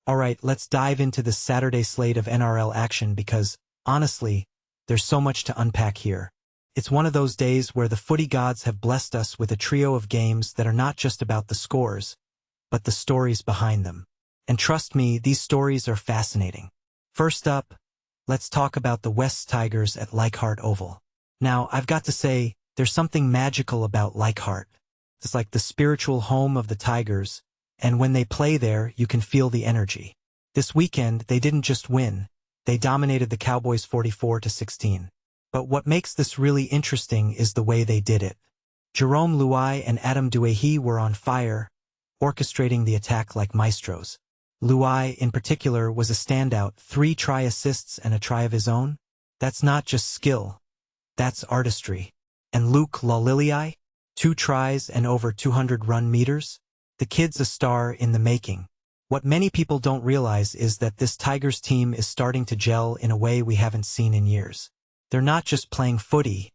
Alright, let's dive into this Saturday slate of NRL action because, honestly, there's so much to unpack here. It's one of those days where the footy gods have blessed us with a trio of games that are not just about the scores, but the stories behind them. And trust me, these stories are fascinating. First up, let's talk about the West Tigers at Leichhardt Oval. Now, I've got to say, there's something magical about Leichhardt. It's like the spiritual home of the Tigers, and when they play there, you can feel the energy. This weekend, they didn't just win, they dominated the Cowboys 44-16. But what makes this really interesting is the way they did it. Jerome Luai and Adam Duehi were on fire, orchestrating the attack like maestros. Luai, in particular, was a standout, 3 try assists and a try of his own. That's not just skill, that's artistry. And Luke Laliliai, 2 tries and over 200 run meters? The kid's a star in the making. What many people don't realize is that this Tigers team is starting to gel in a way we haven't seen in years. They're not just playing footy,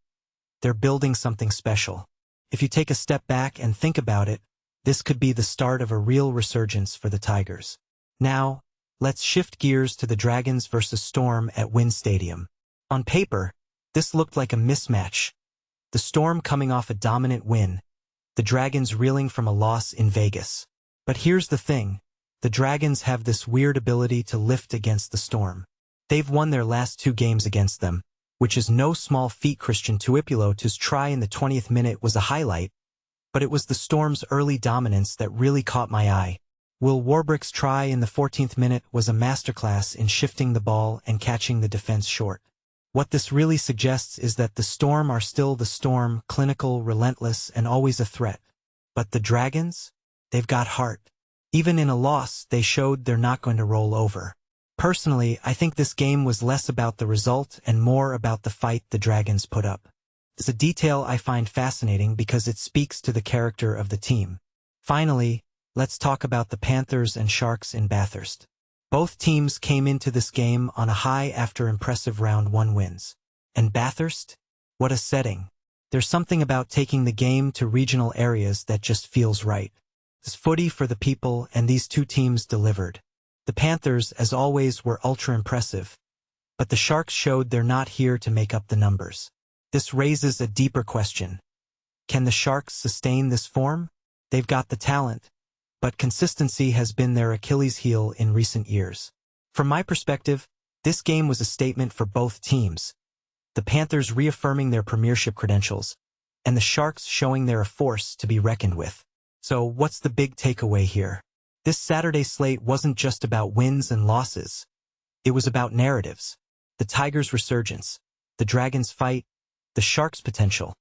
they're building something special. If you take a step back and think about it, this could be the start of a real resurgence for the Tigers. Now, let's shift gears to the Dragons versus Storm at WIN Stadium. On paper, this looked like a mismatch. The Storm coming off a dominant win, the Dragons reeling from a loss in Vegas. But here's the thing, the Dragons have this weird ability to lift against the Storm. They've won their last 2 games against them, which is no small feat. Christian Tuipulotu's try in the 20th minute was a highlight, but it was the Storm's early dominance that really caught my eye. Will Warbrick's try in the 14th minute was a masterclass in shifting the ball and catching the defense short. What this really suggests is that the Storm are still the Storm, clinical, relentless, and always a threat. But the Dragons? They've got heart. Even in a loss, they showed they're not going to roll over. Personally, I think this game was less about the result and more about the fight the Dragons put up. It's a detail I find fascinating because it speaks to the character of the team. Finally, let's talk about the Panthers and Sharks in Bathurst. Both teams came into this game on a high after impressive round 1 wins. And Bathurst? What a setting. There's something about taking the game to regional areas that just feels right. It's footy for the people, and these 2 teams delivered. The Panthers, as always, were ultra-impressive, but the Sharks showed they're not here to make up the numbers. This raises a deeper question. Can the Sharks sustain this form? They've got the talent, but consistency has been their Achilles heel in recent years. From my perspective, this game was a statement for both teams. The Panthers reaffirming their premiership credentials, and the Sharks showing they're a force to be reckoned with. So what's the big takeaway here? This Saturday slate wasn't just about wins and losses. It was about narratives. The Tigers' resurgence, the Dragons' fight, the Sharks' potential.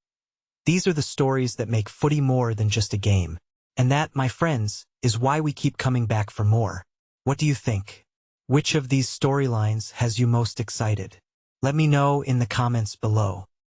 These are the stories that make footy more than just a game. And that, my friends, is why we keep coming back for more. What do you think? Which of these storylines has you most excited? Let me know in the comments below.